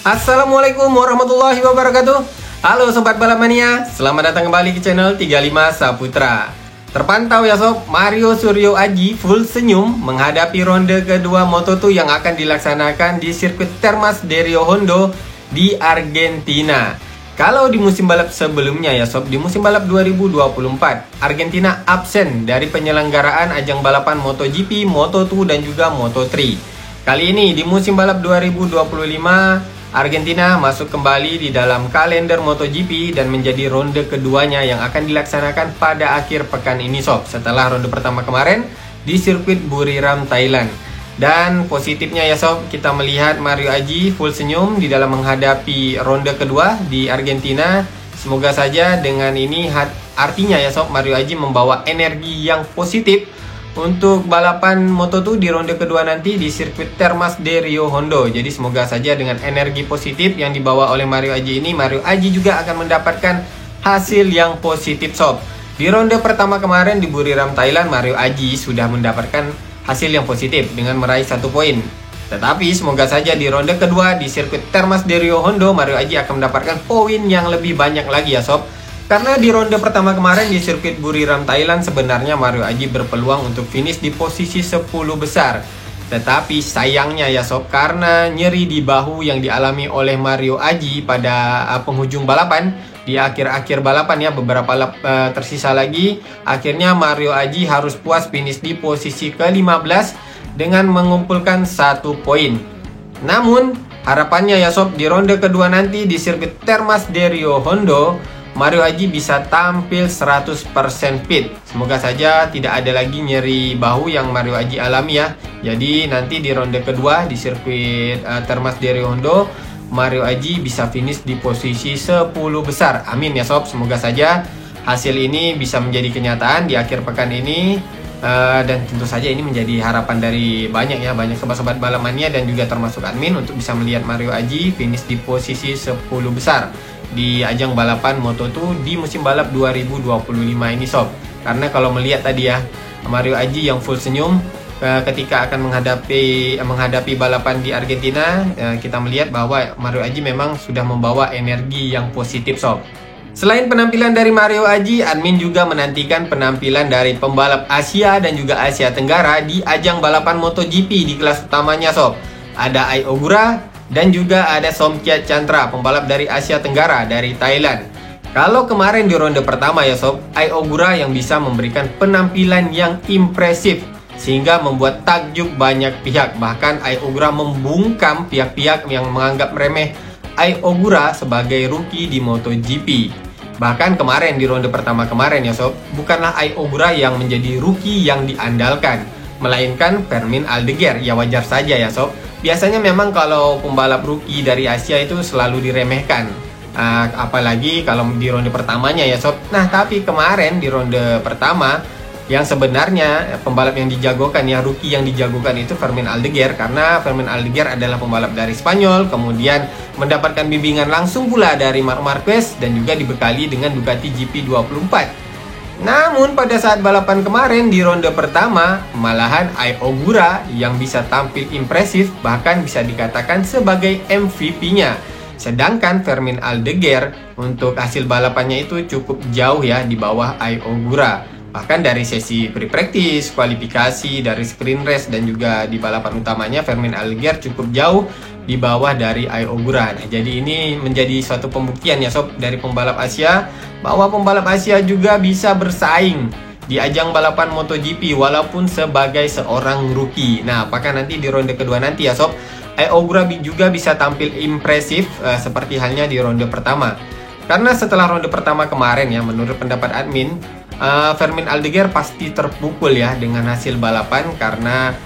Assalamualaikum warahmatullahi wabarakatuh. Halo Sobat Balap Mania, selamat datang kembali ke channel 35 Saputra. Terpantau ya Sob, Mario Suryo Aji full senyum menghadapi ronde kedua Moto2 yang akan dilaksanakan di sirkuit Termas de Rio Hondo di Argentina. Kalau di musim balap sebelumnya ya Sob, di musim balap 2024, Argentina absen dari penyelenggaraan ajang balapan MotoGP, Moto2 dan juga Moto3. Kali ini di musim balap 2025, Argentina masuk kembali di dalam kalender MotoGP dan menjadi ronde keduanya yang akan dilaksanakan pada akhir pekan ini Sob, setelah ronde pertama kemarin di sirkuit Buriram, Thailand. Dan positifnya ya Sob, kita melihat Mario Aji full senyum di dalam menghadapi ronde kedua di Argentina. Semoga saja dengan ini artinya ya Sob, Mario Aji membawa energi yang positif untuk balapan Moto2 di ronde kedua nanti di sirkuit Termas de Rio Hondo. Jadi semoga saja dengan energi positif yang dibawa oleh Mario Aji ini, Mario Aji juga akan mendapatkan hasil yang positif Sob. Di ronde pertama kemarin di Buriram, Thailand, Mario Aji sudah mendapatkan hasil yang positif dengan meraih 1 poin. Tetapi semoga saja di ronde kedua di sirkuit Termas de Rio Hondo, Mario Aji akan mendapatkan poin yang lebih banyak lagi ya Sob. Karena di ronde pertama kemarin di sirkuit Buriram, Thailand, sebenarnya Mario Aji berpeluang untuk finish di posisi 10 besar. Tetapi sayangnya ya Sob, karena nyeri di bahu yang dialami oleh Mario Aji pada penghujung balapan, di akhir-akhir balapan ya, beberapa lap tersisa lagi, akhirnya Mario Aji harus puas finish di posisi ke-15 dengan mengumpulkan 1 poin. Namun harapannya ya Sob, di ronde kedua nanti di sirkuit Termas de Rio Hondo, Mario Aji bisa tampil 100% fit. Semoga saja tidak ada lagi nyeri bahu yang Mario Aji alami ya. Jadi nanti di ronde kedua di sirkuit Termas de Rio Hondo, Mario Aji bisa finish di posisi 10 besar. Amin ya Sob, semoga saja hasil ini bisa menjadi kenyataan di akhir pekan ini. Dan tentu saja ini menjadi harapan dari banyak sobat-sobat balap mania dan juga termasuk admin untuk bisa melihat Mario Aji finish di posisi 10 besar di ajang balapan Moto2 di musim balap 2025 ini Sob. Karena kalau melihat tadi ya, Mario Aji yang full senyum ketika akan menghadapi balapan di Argentina, kita melihat bahwa Mario Aji memang sudah membawa energi yang positif Sob. Selain penampilan dari Mario Aji, admin juga menantikan penampilan dari pembalap Asia dan juga Asia Tenggara di ajang balapan MotoGP di kelas utamanya Sob. Ada Ai Ogura dan juga ada Somkiat Chantra, pembalap dari Asia Tenggara dari Thailand. Kalau kemarin di ronde pertama ya Sob, Ai Ogura yang bisa memberikan penampilan yang impresif sehingga membuat takjub banyak pihak. Bahkan Ai Ogura membungkam pihak-pihak yang menganggap remeh Ai Ogura sebagai rookie di MotoGP. Bahkan kemarin di ronde pertama kemarin ya Sob, bukanlah Ai Ogura yang menjadi rookie yang diandalkan, melainkan Fermin Aldeguer. Ya wajar saja ya Sob. Biasanya memang kalau pembalap rookie dari Asia itu selalu diremehkan, apalagi kalau di ronde pertamanya ya Sob. Nah tapi kemarin di ronde pertama yang sebenarnya pembalap yang dijagokan ya, rookie yang dijagokan itu Fermin Aldeguer, karena Fermin Aldeguer adalah pembalap dari Spanyol, kemudian mendapatkan bimbingan langsung pula dari Marc Marquez dan juga dibekali dengan Ducati GP24. Namun pada saat balapan kemarin di ronde pertama, malahan Ai Ogura yang bisa tampil impresif, bahkan bisa dikatakan sebagai MVP-nya. Sedangkan Fermin Aldeguer untuk hasil balapannya itu cukup jauh ya di bawah Ai Ogura. Bahkan dari sesi pre-practice, kualifikasi, dari sprint race dan juga di balapan utamanya, Fermin Aldeguer cukup jauh di bawah dari Ai Ogura. Nah, jadi ini menjadi suatu pembuktian ya Sob dari pembalap Asia, bahwa pembalap Asia juga bisa bersaing di ajang balapan MotoGP walaupun sebagai seorang rookie. Nah, apakah nanti di ronde kedua nanti ya Sob, Ai Ogura juga bisa tampil impresif seperti halnya di ronde pertama. Karena setelah ronde pertama kemarin ya, menurut pendapat admin, Fermin Aldeguer pasti terpukul ya dengan hasil balapan, karena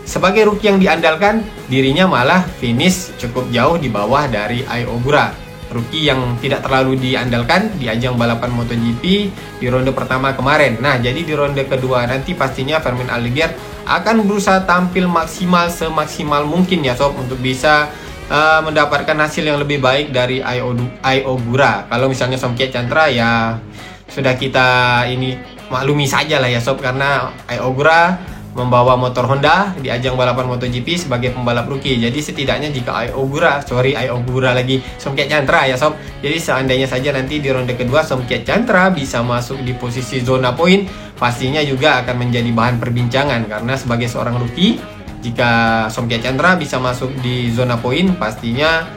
sebagai rookie yang diandalkan, dirinya malah finish cukup jauh di bawah dari Ai Ogura, rookie yang tidak terlalu diandalkan di ajang balapan MotoGP di ronde pertama kemarin. Nah, jadi di ronde kedua nanti pastinya Fermin Aldeguer akan berusaha tampil maksimal semaksimal mungkin ya Sob, untuk bisa mendapatkan hasil yang lebih baik dari Ai Ogura. Kalau misalnya Somkiat Chantra ya sudah kita ini maklumi saja lah ya Sob, karena Ai Ogura membawa motor Honda di ajang balapan MotoGP sebagai pembalap rookie. Jadi setidaknya jika Ai Ogura lagi Somkiat Chantra ya sob. Jadi seandainya saja nanti di ronde kedua Somkiat Chantra bisa masuk di posisi zona poin, pastinya juga akan menjadi bahan perbincangan karena sebagai seorang rookie, jika Somkiat Chantra bisa masuk di zona poin, pastinya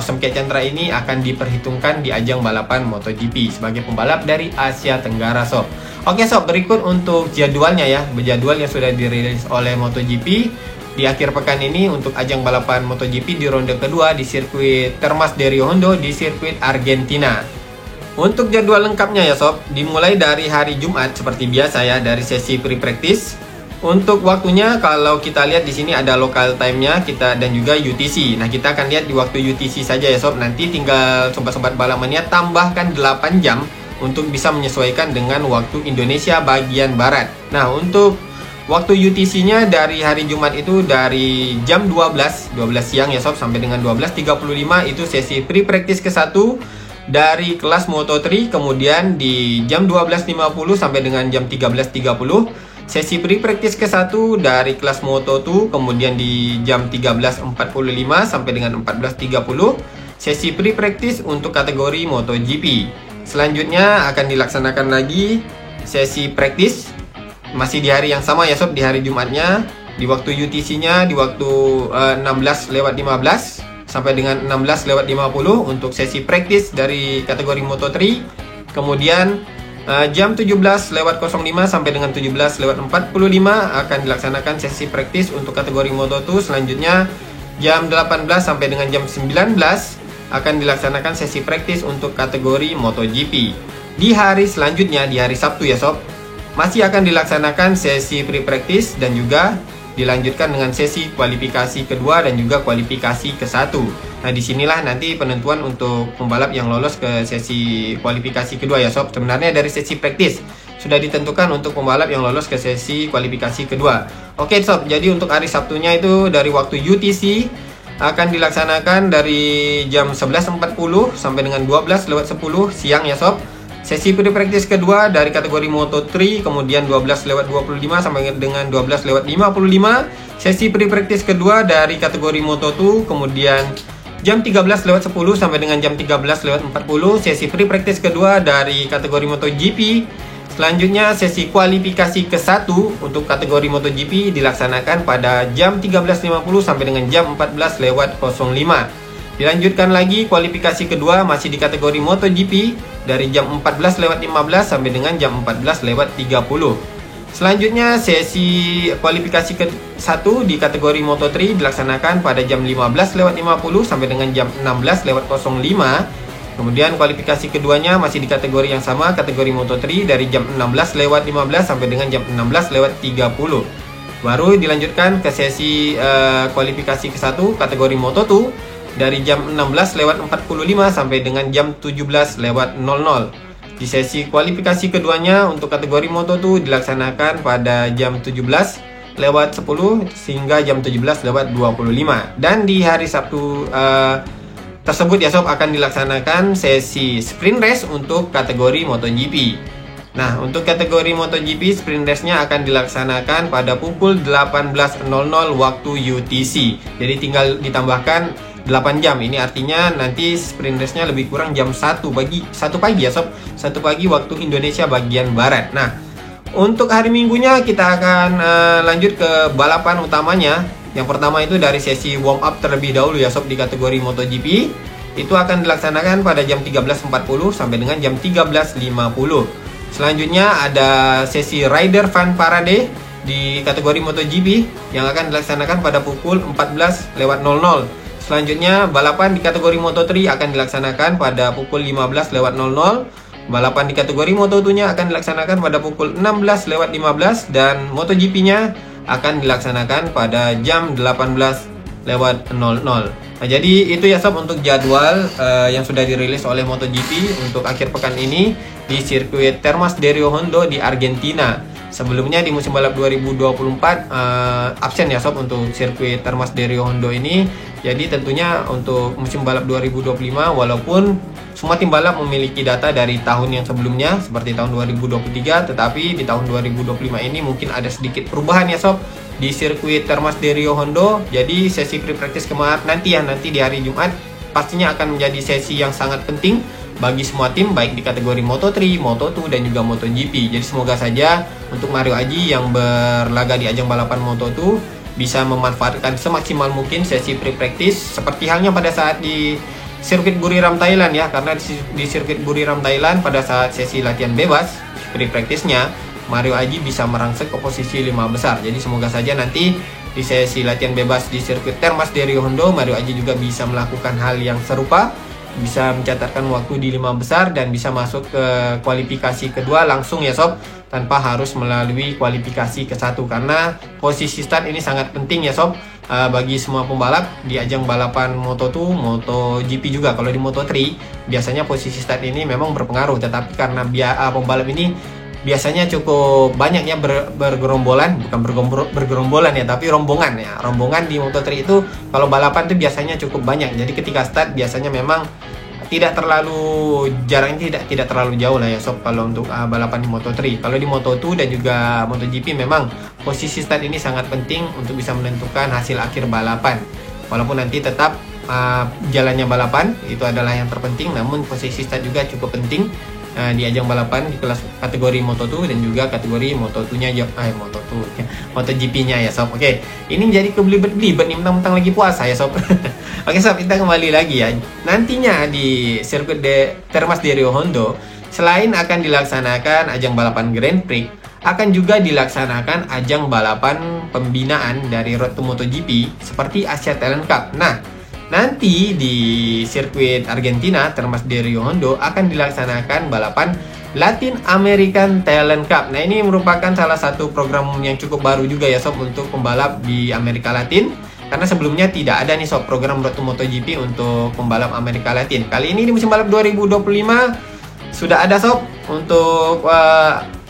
Somkiat Chantra ini akan diperhitungkan di ajang balapan MotoGP sebagai pembalap dari Asia Tenggara sob. Oke sob, berikut untuk jadwalnya ya, jadwal yang sudah dirilis oleh MotoGP di akhir pekan ini untuk ajang balapan MotoGP di ronde kedua di sirkuit Termas de Rio Hondo di sirkuit Argentina. Untuk jadwal lengkapnya ya sob, dimulai dari hari Jumat seperti biasa ya, dari sesi pre-practice. Untuk waktunya kalau kita lihat di sini ada local time-nya kita dan juga UTC. Nah, kita akan lihat di waktu UTC saja ya sob. Nanti tinggal sobat-sobat balapannya tambahkan 8 jam untuk bisa menyesuaikan dengan waktu Indonesia bagian barat. Nah, untuk waktu UTC-nya dari hari Jumat itu dari jam 12 siang ya sob sampai dengan 12.35 itu sesi pre-practice ke-1 dari kelas Moto3. Kemudian di jam 12.50 sampai dengan jam 13.30 sesi pre-practice ke-1 dari kelas Moto2. Kemudian di jam 13.45 sampai dengan 14.30 sesi pre-practice untuk kategori MotoGP. Selanjutnya akan dilaksanakan lagi sesi practice masih di hari yang sama ya sob, di hari Jumatnya di waktu UTC-nya di waktu 16:15 sampai dengan 16:50 untuk sesi practice dari kategori Moto3. Kemudian jam 17:05 sampai dengan 17:45 akan dilaksanakan sesi practice untuk kategori Moto2. Selanjutnya jam 18 sampai dengan jam 19 akan dilaksanakan sesi praktis untuk kategori MotoGP. Di hari selanjutnya, di hari Sabtu ya sob, masih akan dilaksanakan sesi pre-practice dan juga dilanjutkan dengan sesi kualifikasi kedua dan juga kualifikasi ke-1. Nah, disinilah nanti penentuan untuk pembalap yang lolos ke sesi kualifikasi kedua ya sob. Sebenarnya dari sesi praktis sudah ditentukan untuk pembalap yang lolos ke sesi kualifikasi kedua. Oke sob, jadi untuk hari Sabtunya itu dari waktu UTC akan dilaksanakan dari jam 11.40 sampai dengan 12:10 siang ya sob. Sesi pre-practice kedua dari kategori Moto3, kemudian 12:25 sampai dengan 12:55. Sesi pre-practice kedua dari kategori Moto2, kemudian jam 13:10 sampai dengan jam 13:40. Sesi pre-practice kedua dari kategori MotoGP. Selanjutnya sesi kualifikasi ke-1 untuk kategori MotoGP dilaksanakan pada jam 13.50 sampai dengan jam 14:05. Dilanjutkan lagi kualifikasi kedua masih di kategori MotoGP dari jam 14:15 sampai dengan jam 14:30. Selanjutnya sesi kualifikasi ke-1 di kategori Moto3 dilaksanakan pada jam 15:50 sampai dengan jam 16:05. Kemudian kualifikasi keduanya masih di kategori yang sama, kategori Moto3 dari jam 16:15 sampai dengan jam 16:30. Baru dilanjutkan ke sesi kualifikasi ke-1 kategori Moto2 dari jam 16:45 sampai dengan jam 17:00. Di sesi kualifikasi keduanya untuk kategori Moto2 dilaksanakan pada jam 17:10 hingga jam 17:25. Dan di hari Sabtu tersebut ya sob akan dilaksanakan sesi sprint race untuk kategori MotoGP. Nah, untuk kategori MotoGP sprint race-nya akan dilaksanakan pada pukul 18.00 waktu UTC. Jadi tinggal ditambahkan 8 jam. Ini artinya nanti sprint race-nya lebih kurang jam 1 pagi ya sob. 1 pagi waktu Indonesia bagian barat. Nah, untuk hari Minggunya kita akan lanjut ke balapan utamanya. Yang pertama itu dari sesi warm up terlebih dahulu ya sob di kategori MotoGP. Itu akan dilaksanakan pada jam 13.40 sampai dengan jam 13.50. Selanjutnya ada sesi rider fan parade di kategori MotoGP yang akan dilaksanakan pada pukul 14.00. Selanjutnya balapan di kategori Moto3 akan dilaksanakan pada pukul 15.00. Balapan di kategori Moto2-nya akan dilaksanakan pada pukul 16.15 dan MotoGP-nya akan dilaksanakan pada jam 18.00. Nah, jadi itu ya sob untuk jadwal yang sudah dirilis oleh MotoGP untuk akhir pekan ini di sirkuit Termas de Rio Hondo di Argentina. Sebelumnya di musim balap 2024 absen ya sob untuk sirkuit Termas de Rio Hondo ini. Jadi tentunya untuk musim balap 2025 walaupun semua tim balap memiliki data dari tahun yang sebelumnya seperti tahun 2023, tetapi di tahun 2025 ini mungkin ada sedikit perubahan ya sob di sirkuit Termas de Rio Hondo. Jadi sesi pre-practice kemarin nanti di hari Jumat pastinya akan menjadi sesi yang sangat penting bagi semua tim baik di kategori Moto3, Moto2 dan juga MotoGP. Jadi semoga saja untuk Mario Aji yang berlaga di ajang balapan Moto2 bisa memanfaatkan semaksimal mungkin sesi pre-practice seperti halnya pada saat di sirkuit Buriram Thailand ya, karena di sirkuit Buriram Thailand pada saat sesi latihan bebas pre-practice-nya Mario Aji bisa merangsek ke posisi 5 besar. Jadi semoga saja nanti di sesi latihan bebas di sirkuit Termas de Rio Hondo Mario Aji juga bisa melakukan hal yang serupa, bisa mencatatkan waktu di 5 besar dan bisa masuk ke kualifikasi kedua langsung ya sob, tanpa harus melalui kualifikasi ke satu, karena posisi start ini sangat penting ya sob bagi semua pembalap di ajang balapan Moto2, MotoGP juga. Kalau di Moto3 biasanya posisi start ini memang berpengaruh, tetapi karena pembalap ini biasanya cukup banyak ya bergerombolan, bukan bergerombolan ya, tapi rombongan ya. Rombongan di Moto3 itu kalau balapan itu biasanya cukup banyak. Jadi ketika start biasanya memang tidak terlalu jarang, tidak terlalu jauh lah ya sob kalau untuk balapan di Moto3. Kalau di Moto2 dan juga MotoGP memang posisi start ini sangat penting untuk bisa menentukan hasil akhir balapan. Walaupun nanti tetap jalannya balapan itu adalah yang terpenting, namun posisi start juga cukup penting di ajang balapan di kelas kategori Moto2 dan juga kategori Moto2-nya MotoGP-nya ya sob. Oke, ini jadi kebelibet-belibet nih mentang-mentang lagi puasa ya sob. Oke sob, kita kembali lagi ya. Nantinya di sirkuit Termas de Rio Hondo selain akan dilaksanakan ajang balapan Grand Prix, akan juga dilaksanakan ajang balapan pembinaan dari Road to MotoGP seperti Asia Talent Cup. Nah, nanti di sirkuit Argentina Termas de Rio Hondo akan dilaksanakan balapan Latin American Talent Cup. Nah, ini merupakan salah satu program yang cukup baru juga ya sob untuk pembalap di Amerika Latin, karena sebelumnya tidak ada nih sob program Road to MotoGP untuk pembalap Amerika Latin. Kali ini di musim balap 2025 sudah ada sob untuk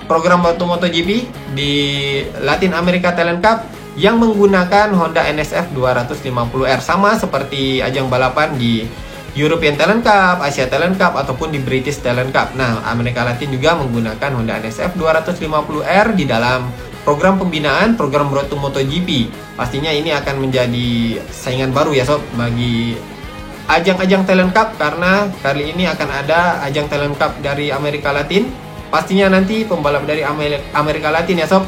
program Road to MotoGP di Latin America Talent Cup yang menggunakan Honda NSF 250R, sama seperti ajang balapan di European Talent Cup, Asia Talent Cup ataupun di British Talent Cup. Nah, Amerika Latin juga menggunakan Honda NSF 250R di dalam program pembinaan program Road to MotoGP. Pastinya ini akan menjadi saingan baru ya sob bagi ajang-ajang Talent Cup, karena kali ini akan ada ajang Talent Cup dari Amerika Latin. Pastinya nanti pembalap dari Amerika Latin ya sob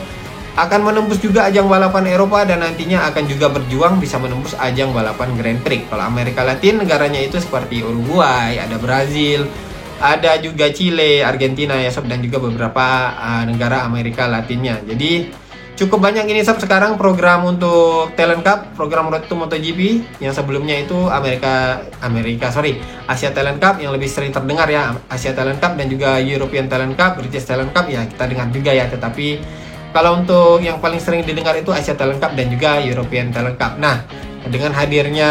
akan menembus juga ajang balapan Eropa dan nantinya akan juga berjuang bisa menembus ajang balapan Grand Prix. Kalau Amerika Latin negaranya itu seperti Uruguay, ada Brazil, ada juga Chile, Argentina ya sob, dan juga beberapa negara Amerika Latinnya. Jadi cukup banyak ini sob sekarang program untuk Talent Cup, program Road to MotoGP yang sebelumnya itu Asia Talent Cup yang lebih sering terdengar ya, Asia Talent Cup dan juga European Talent Cup, British Talent Cup ya kita dengar juga ya, tetapi kalau untuk yang paling sering didengar itu Asia Talent Cup dan juga European Talent Cup. Nah, dengan hadirnya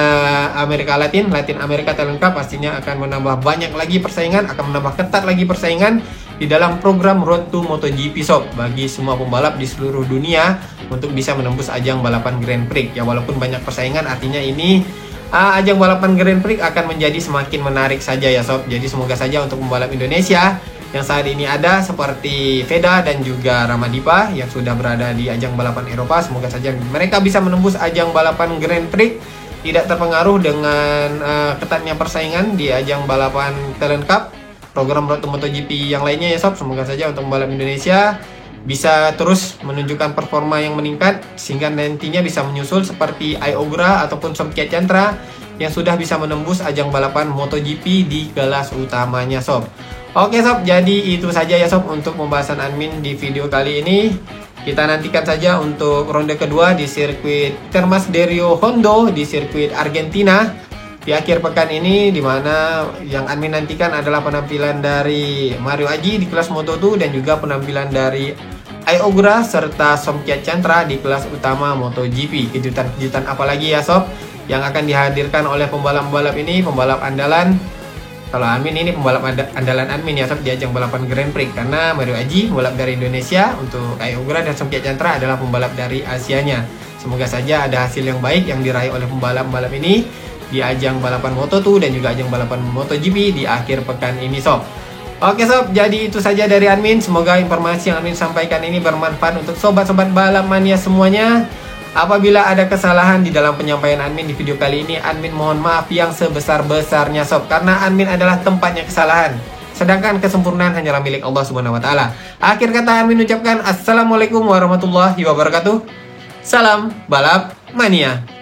Amerika Latin America Talent Cup pastinya akan menambah banyak lagi persaingan, akan menambah ketat lagi persaingan di dalam program Road to MotoGP sob bagi semua pembalap di seluruh dunia untuk bisa menembus ajang balapan Grand Prix. Ya walaupun banyak persaingan, artinya ini ajang balapan Grand Prix akan menjadi semakin menarik saja ya sob. Jadi semoga saja untuk pembalap Indonesia yang saat ini ada seperti Veda dan juga Ramadipa yang sudah berada di ajang balapan Eropa, semoga saja mereka bisa menembus ajang balapan Grand Prix, tidak terpengaruh dengan ketatnya persaingan di ajang balapan Talent Cup, program Road to MotoGP yang lainnya ya sob. Semoga saja untuk pembalap Indonesia bisa terus menunjukkan performa yang meningkat sehingga nantinya bisa menyusul seperti Ayogra ataupun Somkia Chantra yang sudah bisa menembus ajang balapan MotoGP di kelas utamanya sob. Oke sob, jadi itu saja ya sob untuk pembahasan admin di video kali ini. Kita nantikan saja untuk ronde kedua di sirkuit Termas de Rio Hondo di sirkuit Argentina di akhir pekan ini, dimana yang admin nantikan adalah penampilan dari Mario Aji di kelas Moto2 dan juga penampilan dari Ayogra serta Somkia Chantra di kelas utama MotoGP. Kejutan-kejutan apa lagi ya sob yang akan dihadirkan oleh pembalap-pembalap ini, pembalap andalan Kalau Admin ini pembalap andalan Admin ya sob, di ajang balapan Grand Prix, karena Mario Aji pembalap dari Indonesia, untuk Ayogura dan Songket Jantra adalah pembalap dari Asianya. Semoga saja ada hasil yang baik yang diraih oleh pembalap-pembalap ini di ajang balapan Moto2 dan juga ajang balapan MotoGP di akhir pekan ini sob. Oke sob, jadi itu saja dari Admin. Semoga informasi yang Admin sampaikan ini bermanfaat untuk sobat-sobat balap mania semuanya. Apabila ada kesalahan di dalam penyampaian Admin di video kali ini, Admin mohon maaf yang sebesar-besarnya sob, karena Admin adalah tempatnya kesalahan, sedangkan kesempurnaan hanyalah milik Allah Subhanahu wa taala. Akhir kata Admin ucapkan assalamualaikum warahmatullahi wabarakatuh. Salam balap mania.